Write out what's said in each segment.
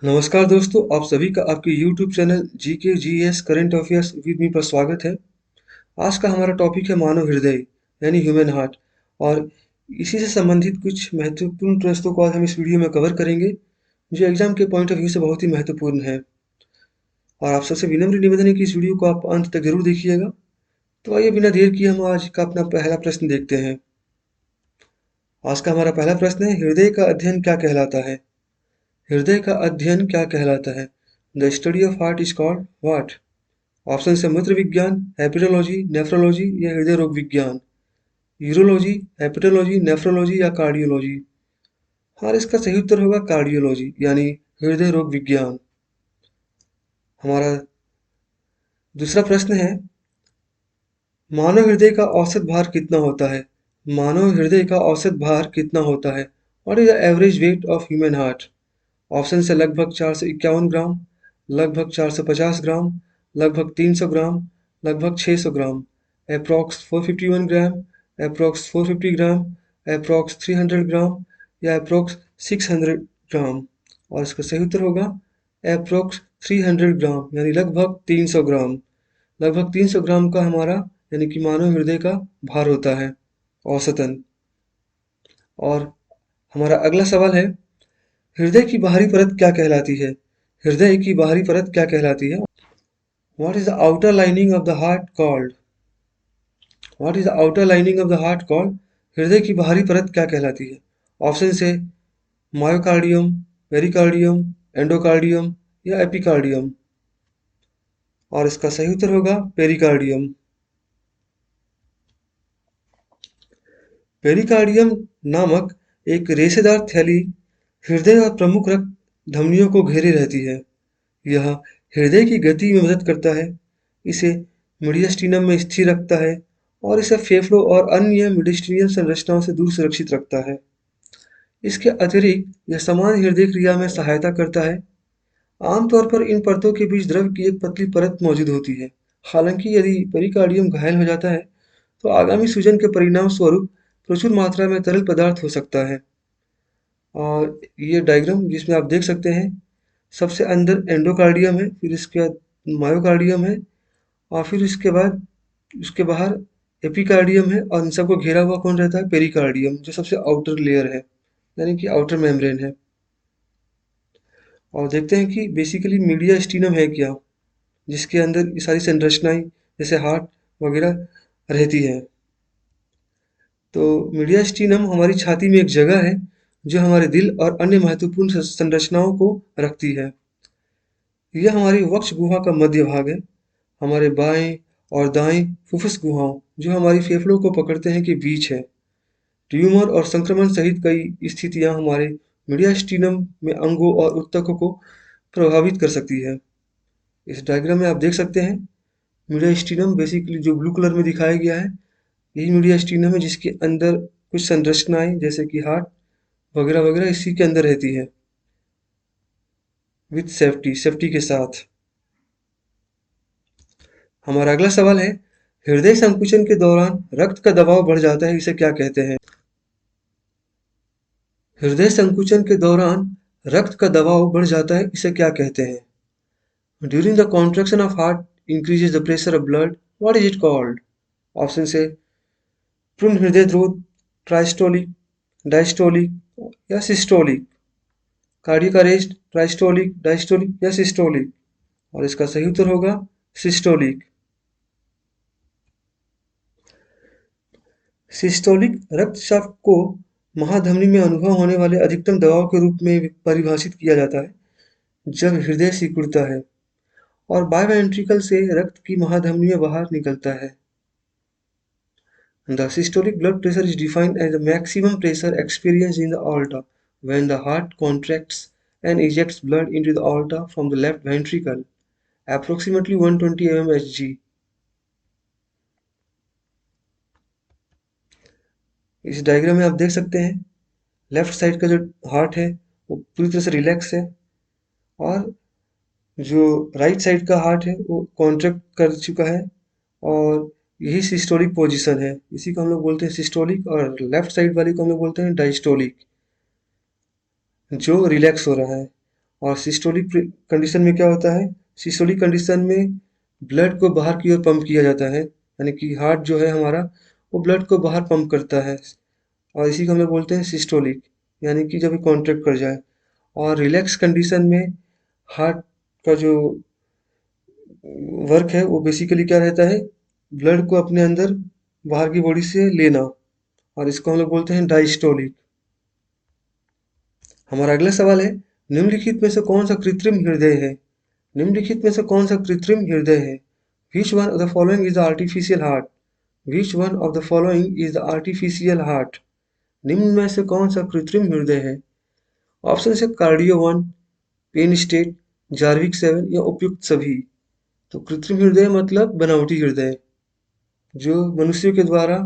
नमस्कार दोस्तों, आप सभी का आपके YouTube channel GK GS current affairs with me पर स्वागत है। आज का हमारा टॉपिक है मानव हृदय यानी ह्यूमन हार्ट और इसी से संबंधित कुछ महत्वपूर्ण प्रश्नों को आज हम इस वीडियो में कवर करेंगे जो एग्जाम के पॉइंट ऑफ व्यू से बहुत ही महत्वपूर्ण है। और आप सबसे विनम्र निवेदन है कि इस वीडियो को आप अंत तक जरूर देखिएगा। तो आइए बिना देर किए हम आज का अपना पहला प्रश्न देखते हैं। आज का हमारा पहला प्रश्न है, हृदय का अध्ययन क्या कहलाता है? हृदय का अध्ययन क्या कहलाता है? The study of heart is called what? Option है मूत्र विज्ञान, हेपेटोलॉजी, नेफ्रोलॉजी या हृदय रोग विज्ञान। यूरोलॉजी, हेपेटोलॉजी, नेफ्रोलॉजी या कार्डियोलॉजी। और इसका सही उत्तर होगा कार्डियोलॉजी यानी हृदय रोग विज्ञान। हमारा दूसरा प्रश्न है, मानव हृदय का औसत भार कितना होता है? मानव हृदय का औसत भार कितना होता है? What is the average weight of human heart? Option से लगभग 451 ग्राम, लगभग 450 ग्राम, लगभग 300 ग्राम, लगभग 600 ग्राम, अप्रॉक्स 451 ग्राम, अप्रॉक्स 450 ग्राम, अप्रॉक्स 300 ग्राम या अप्रॉक्स 600 ग्राम। और इसका सही उत्तर होगा अप्रॉक्स 300 ग्राम यानी लगभग 300 ग्राम। लगभग 300 ग्राम का हमारा यानी कि मानव हृदय का भार होता है औसतन। और हमारा अगला सवाल है, हृदय की बाहरी परत क्या कहलाती है? हृदय की बाहरी परत क्या कहलाती है? What is the outer lining of the heart called? What is the outer lining of the heart called? हृदय की बाहरी परत क्या कहलाती है? ऑप्शन से मायोकार्डियम, पेरिकार्डियम, एंडोकार्डियम या एपिकार्डियम। और इसका सही उत्तर होगा पेरिकार्डियम। पेरिकार्डियम नामक एक रेशेदार थैली हृदय और प्रमुख रक्त धमनियों को घेरे रहती है। यह हृदय की गति में मदद करता है, इसे मीडियस्टिनम में स्थिर रखता है और इसे फेफड़ों और अन्य मीडियस्टिनियन संरचनाओं से दूर सुरक्षित रखता है। इसके अतिरिक्त यह समान हृदय क्रिया में सहायता करता है। आमतौर पर इन परतों के बीच द्रव की एक पतली परत मौजूद होती है। हालांकि यदि पेरिकार्डियम घायल हो जाता है तो आगामी सूजन के परिणाम स्वरूप प्रचुर मात्रा में तरल पदार्थ हो सकता है। और ये डायग्राम जिसमें आप देख सकते हैं, सबसे अंदर एंडोकार्डियम है, फिर इसके बाद मायोकार्डियम है और फिर इसके बाद उसके बाहर एपिकार्डियम है और इन सबको घेरा हुआ कौन रहता है? पेरिकार्डियम, जो सबसे आउटर लेयर है यानी कि आउटर मेम्ब्रेन है। और देखते हैं कि बेसिकली मीडिया स्टीनम है क्या, जिसके अंदर ये सारी संरचनाएं जैसे हार्ट वगैरह रहती है। तो मीडिया स्टीनम हमारी छाती में एक जगह है जो हमारे दिल और अन्य महत्वपूर्ण संरचनाओं को रखती है। यह हमारी वक्ष गुहा का मध्य भाग है। हमारे बाएं और दाएं फुफ्फुस गुहाओं जो हमारी फेफड़ों को पकड़ते हैं के बीच है। ट्यूमर और संक्रमण सहित कई स्थितियां हमारे मीडियास्टिनम में अंगों और ऊतकों को प्रभावित कर सकती है। इस डायग्राम में आप देख सकते हैं, मीडियास्टिनम बेसिकली जो ब्लू कलर में दिखाया गया है, यही मीडियास्टिनम है जिसके अंदर कुछ संरचनाएं जैसे कि हार्ट वगैरह वगैरह इसी के अंदर रहती है विथ सेफ्टी के साथ। हमारा अगला सवाल है, हृदय संकुचन के दौरान रक्त का दबाव बढ़ जाता है, इसे क्या कहते हैं? हृदय संकुचन के दौरान रक्त का दबाव बढ़ जाता है, इसे क्या कहते हैं? During the contraction of heart increases the pressure of blood, what is it called? Option से पूर्ण हृदय द्रोध, ट्राइस्टोलिक, डायस्टोलिक या सिस्टोलिक। कार्डियक अरेस्ट, ट्राइस्टोलिक, डायस्टोलिक या सिस्टोलिक। और इसका सही उत्तर होगा सिस्टोलिक। सिस्टोलिक रक्तचाप को महाधमनी में अनुभव होने वाले अधिकतम दबाव के रूप में परिभाषित किया जाता है जब हृदय सिकुड़ता है और बायवेंट्रिकल से रक्त की महाधमनी में बाहर निकलता है। The systolic blood pressure is defined as the maximum pressure experienced in the aorta when the heart contracts and ejects blood into the aorta from the left ventricle, approximately 120 mmHg. इस डायग्राम में आप देख सकते हैं, left side का जो heart है वो पूरी तरह से रिलैक्स है और जो राइट साइड का हार्ट है वो कॉन्ट्रैक्ट कर चुका है और यही सिस्टोलिक पोजीशन है। इसी को हम लोग बोलते हैं सिस्टोलिक और लेफ्ट साइड वाले को हम लोग बोलते हैं डायस्टोलिक, जो रिलैक्स हो रहा है। और सिस्टोलिक कंडीशन में क्या होता है, सिस्टोलिक कंडीशन में ब्लड को बाहर की ओर पंप किया जाता है, यानी कि हार्ट जो है हमारा वो ब्लड को बाहर पंप करता है, और इसी को हम लोग बोलते हैं सिस्टोलिक, यानी कि जब कॉन्ट्रैक्ट कर जाए। और रिलैक्स कंडीशन में हार्ट का जो वर्क है वो बेसिकली क्या रहता है, ब्लड को अपने अंदर बाहर की बॉडी से लेना, और इसको हम लोग बोलते हैं डायस्टोलिक। हमारा अगला सवाल है, निम्नलिखित में से कौन सा कृत्रिम हृदय है? निम्नलिखित में से कौन सा कृत्रिम हृदय है? Which one of the following is the artificial heart? Which one of the following is the artificial heart? निम्न में से कौन सा कृत्रिम हृदय है? ऑप्शन है cardio one, Penn State, Jarvik 7 या उपयुक्त सभी। तो कृत्रिम हृदय मतलब बनावटी हृदय, जो मनुष्यों के द्वारा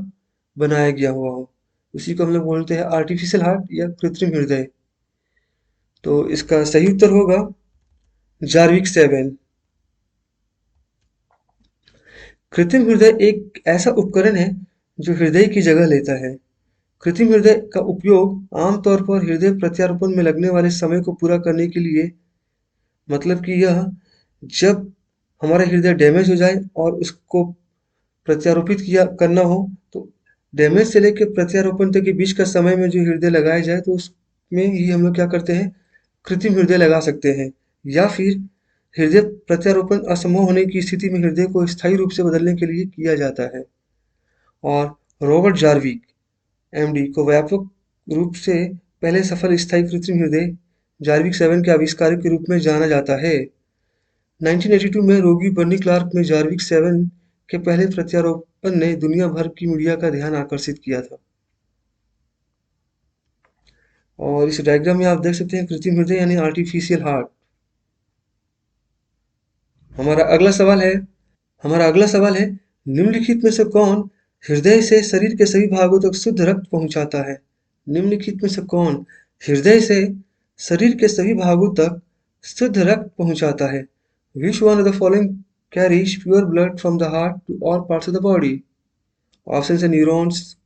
बनाया गया हुआ हो, उसी को हम लोग बोलते हैं आर्टिफिशियल हार्ट या कृत्रिम हृदय। तो इसका सही उत्तर होगा जार्विक 7। कृत्रिम हृदय एक ऐसा उपकरण है जो हृदय की जगह लेता है। कृत्रिम हृदय का उपयोग आमतौर पर हृदय प्रत्यारोपण में लगने वाले समय को पूरा करने के लिए, मतलब कि यह जब हमारा हृदय डैमेज हो जाए और उसको प्रत्यारोपित किया करना हो, तो डैमेज से लेकर प्रत्यारोपण तक के बीच का समय में जो हृदय लगाया जाए, तो उसमें ही हम लोग क्या करते हैं, कृत्रिम हृदय लगा सकते हैं। या फिर हृदय प्रत्यारोपण असंभव होने की स्थिति में हृदय को स्थायी रूप से बदलने के लिए किया जाता है। और रॉबर्ट जार्विक एमडी को व्यापक रूप से पहले सफल स्थायी कृत्रिम हृदय जार्विक 7 के आविष्कार के रूप में जाना जाता है। 1982 में रोगी बर्नी क्लार्क में जार्विक 7 के पहले प्रत्यारोपण ने दुनिया भर की मीडिया का ध्यान आकर्षित किया था। और इस डायग्राम में आप देख सकते हैं कृत्रिम हृदय यानी आर्टिफिशियल हार्ट। हमारा अगला सवाल है हमारा अगला सवाल है, निम्नलिखित में से कौन हृदय से शरीर के सभी भागों तक शुद्ध रक्त पहुंचाता है? निम्नलिखित में से कौन हृदय से शरीर के सभी भागों तक शुद्ध रक्त पहुंचाता है? Which one of the following carries pure blood from the heart to all parts of the body? Option है न्यूरॉन्स,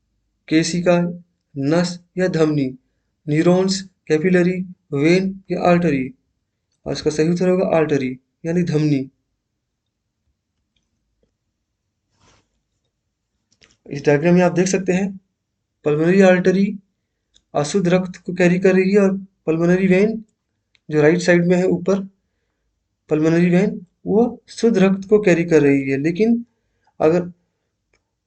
केशिका, नस या धमनी। न्यूरॉन्स, कैपिलरी, वेन या आर्टरी। और इसका सही उत्तर होगा आर्टरी, यानी धमनी। इस डायग्राम में आप देख सकते हैं पल्मोनरी आर्टरी अशुद्ध रक्त को कैरी कर रही है, और पल्मोनरी वेन जो राइट साइड में है ऊपर, पल्मोनरी वेन वो शुद्ध रक्त को कैरी कर रही है। लेकिन अगर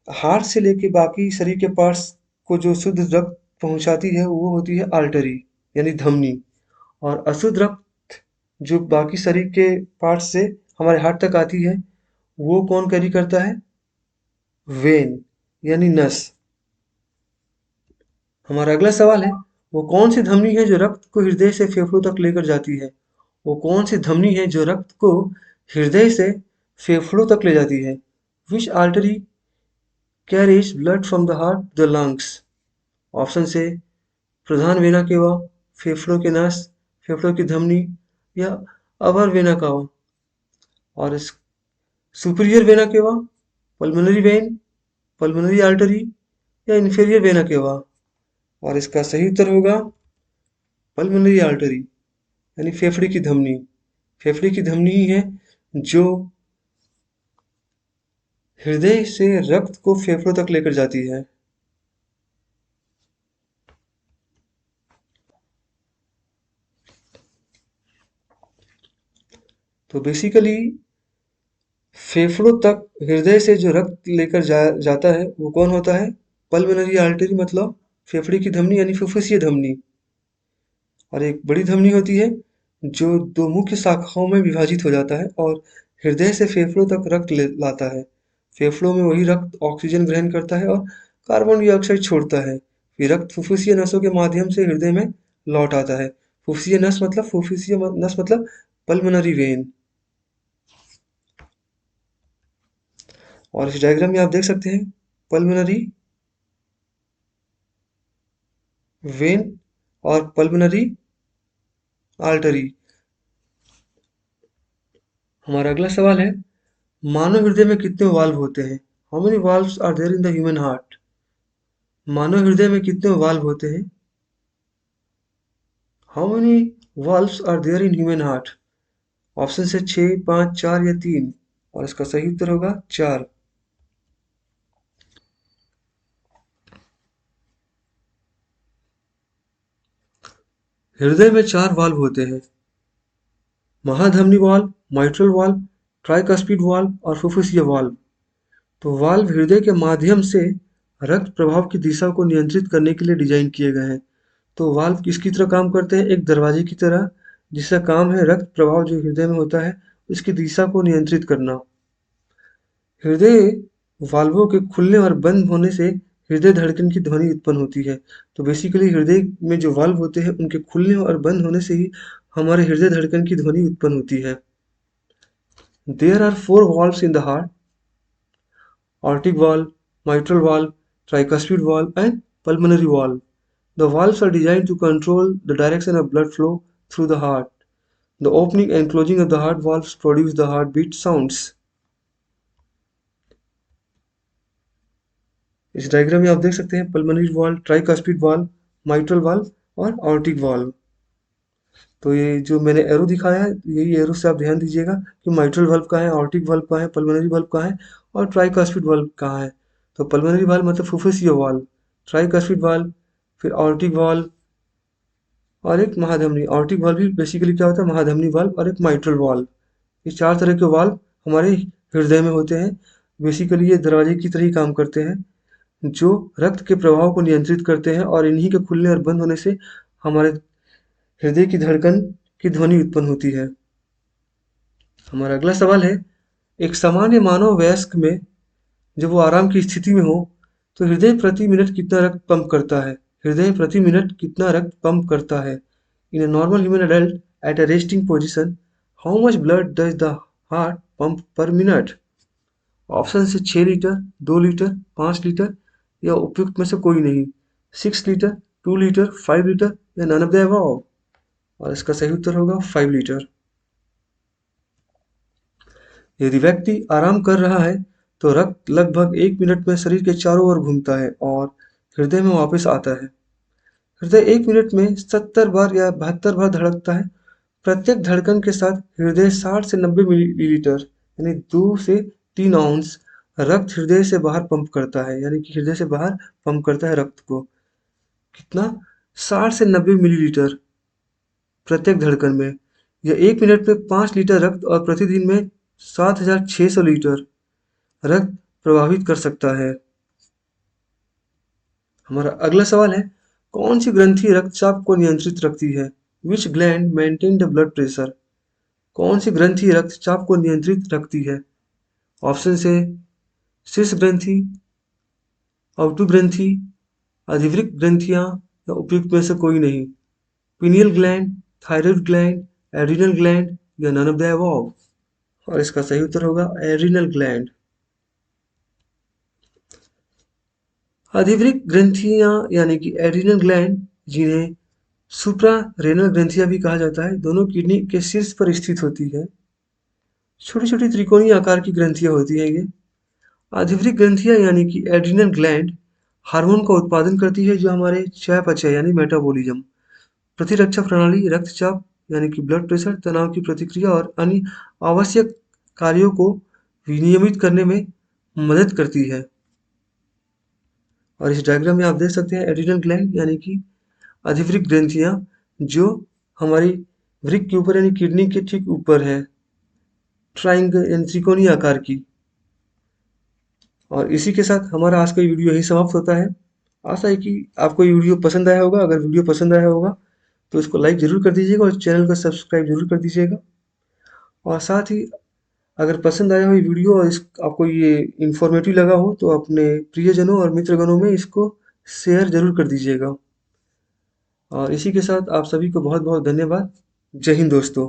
हार्ट से लेके बाकी शरीर के पार्ट्स को जो शुद्ध रक्त पहुंचाती है वो होती है आर्टरी, यानी धमनी। और अशुद्ध रक्त जो बाकी शरीर के पार्ट्स से हमारे हार्ट तक आती है, वो कौन कैरी करता है? वेन, यानी नस। हमारा अगला सवाल है, वो कौन सी धमनी है जो रक्त को हृदय से फेफड़ों तक लेकर जाती है? वो कौन सी धमनी है जो रक्त को हृदय से फेफड़ों तक ले जाती है? Which artery carries blood from the heart to the lungs? Option से प्रधान वेना केवा, फेफड़ों के नस, फेफड़ों की धमनी या अवर वेना केवा। और इस superior vena cava, pulmonary vein, pulmonary artery या इंफीरियर वेना केवा। और इसका सही उत्तर होगा पल्मोनरी आर्टरी, यानी फेफड़े की धमनी। फेफड़े की धमनी ही है जो हृदय से रक्त को फेफड़ों तक लेकर जाती है। तो बेसिकली फेफड़ों तक हृदय से जो रक्त लेकर जाता है वो कौन होता है? पल्मोनरी आर्टरी, मतलब फेफड़े की धमनी यानी फुफ्फुसीय धमनी। और एक बड़ी धमनी होती है जो दो मुख्य शाखाओं में विभाजित हो जाता है और हृदय से फेफड़ों तक रक्त लाता है। फेफड़ों में वही रक्त ऑक्सीजन ग्रहण करता है और कार्बन डाइऑक्साइड छोड़ता है। फिर रक्त फुफ्फुसीय नसों के माध्यम से हृदय में लौट आता है। फुफ्फुसीय नस मतलब पल्मोनरी वेन। और इस डायग्राम में आप देख सकते हैं पल्मोनरी वेन और पल्मोनरी आर्टरी। हमारा अगला सवाल है, मानव हृदय में कितने वाल्व होते हैं? How many valves are there in the human heart? मानव हृदय में कितने वाल्व होते हैं? How many valves are there in human heart? Option से 6, 5, 4 या 3, और इसका सही उत्तर होगा 4। हृदय में 4 वाल्व होते हैं: महाधमनी valve, mitral valve, tricuspid valve और फुफ्फुसीय वाल्व। तो वाल्व हृदय के माध्यम से रक्त प्रवाह की दिशा को नियंत्रित करने के लिए डिजाइन किए गए हैं। तो वाल्व किसकी तरह काम करते हैं? एक दरवाजे की तरह, जिसका काम है रक्त प्रवाह जो हृदय में होता है उसकी दिशा को नियंत्रित करना। हृदय वाल्वों के खुलने और बंद होने से हृदय धड़कन की ध्वनि उत्पन्न होती है। तो बेसिकली हृदय में जो वाल्व होते हैं उनके खुलने और बंद होने से ही हमारे हृदय धड़कन की ध्वनि उत्पन्न होती है। There are 4 valves in the heart: aortic valve, mitral valve, tricuspid valve and pulmonary valve. The valves are designed to control the direction of blood flow through the heart. The opening and closing of the heart valves produce the heartbeat sounds. इस diagram में आप देख सकते हैं pulmonary valve, tricuspid valve, mitral valve और aortic valve. तो ये जो मैंने एरो दिखाया है, यही एरो से आप ध्यान दीजिएगा कि माइट्रल वाल्व कहाँ है, ऑर्टिक वाल्व कहाँ है, पल्मोनरी वाल्व कहाँ है और ट्राइकस्पिड वाल्व कहाँ है। तो पल्मोनरी वाल्व मतलब फुफ्फुसीय वाल्व, ट्राइकस्पिड वाल्व, फिर ऑर्टिक वाल्व और एक महाधमनी। ऑर्टिक वाल्व भी बेसिकली क्या होता है? महाधमनी वाल्व और एक माइट्रल वाल्व। ये 4 तरह के वाल्व हमारे हृदय में होते हैं। बेसिकली ये दरवाजे की तरह ही काम करते हैं, जो रक्त के प्रवाह को नियंत्रित करते हैं, और इन्हीं के खुलने और बंद होने से हमारे हृदय की धड़कन की ध्वनि उत्पन्न होती है। हमारा अगला सवाल है, एक सामान्य मानव वयस्क में जब वो आराम की स्थिति में हो तो हृदय प्रति मिनट कितना रक्त पंप करता है? हृदय प्रति मिनट कितना रक्त पंप करता है? इन a normal human adult at a resting position, how much blood does the heart pump per minute? Option से 6 लीटर, 2 लीटर, 5 लीटर या उपयुक्त में से कोई नहीं। 6 लीटर, 2 लीटर, 5 लीटर या नन ऑफ द अबव। और इसका सही उत्तर होगा 5 लीटर। यदि व्यक्ति आराम कर रहा है तो रक्त लगभग 1 मिनट में शरीर के चारों ओर घूमता है और हृदय में वापस आता है। हृदय 1 मिनट में 70 बार या 72 बार धड़कता है। प्रत्येक धड़कन के साथ हृदय 60 से 90 मिलीलीटर यानी 2 से 3 आउंस रक्त हृदय से बाहर पंप करता है, यानी कि हृदय से बाहर पंप करता है रक्त को। कितना? 60 से 90 मिलीलीटर प्रत्येक धड़कन में। यह 1 मिनट में 5 लीटर रक्त और प्रतिदिन में 7600 लीटर रक्त प्रभावित कर सकता है। हमारा अगला सवाल है, कौन सी ग्रंथि रक्तचाप को नियंत्रित रखती है? विच gland maintain the blood pressure? कौन सी ग्रंथि रक्तचाप को नियंत्रित रखती है? ऑप्शन से शीर्ष ग्रंथि, अवटु ग्रंथि, अधिवृक्क ग्रंथियां या उपयुक्त में से कोई नहीं। Pineal gland, thyroid gland, adrenal gland या नन ऑफ द अबव। और इसका सही उत्तर होगा एड्रिनल ग्लैंड। अधिवृक्क ग्रंथियां यानी कि एड्रिनल ग्लैंड, जिन्हें सुप्रा रेनल ग्रंथियां भी कहा जाता है, दोनों किडनी के शीर्ष पर स्थित होती है। छोटी छोटी त्रिकोणीय आकार की ग्रंथियां होती हैं ये। अधिवृक्क ग्रंथियां यानी कि एड्रिनल ग्लैंड हार्मोन का उत्पादन करती है जो हमारे चयापचय यानी मेटाबॉलिज्म, प्रतिरक्षा प्रणाली, रक्तचाप यानी कि ब्लड प्रेशर, तनाव की प्रतिक्रिया और अन्य आवश्यक कार्यों को विनियमित करने में मदद करती है। और इस डायग्राम में आप देख सकते हैं एड्रिनल ग्लैंड यानी कि अधिवृक्क ग्रंथियां जो हमारी वृक्क के ऊपर यानी किडनी के ठीक ऊपर है, ट्राइंगल यानी त्रिकोणीय आकार की। और इसी के साथ हमारा आज का वीडियो यही समाप्त होता है। आशा है कि आपको ये वीडियो पसंद आया होगा। अगर वीडियो पसंद आया होगा तो इसको लाइक ज़रूर कर दीजिएगा और चैनल को सब्सक्राइब ज़रूर कर दीजिएगा। और साथ ही अगर पसंद आया हो ये वीडियो और इस आपको ये इन्फॉर्मेटिव लगा हो तो अपने प्रियजनों और मित्रगणों में इसको शेयर ज़रूर कर दीजिएगा। और इसी के साथ आप सभी को बहुत बहुत धन्यवाद। जय हिंद दोस्तों।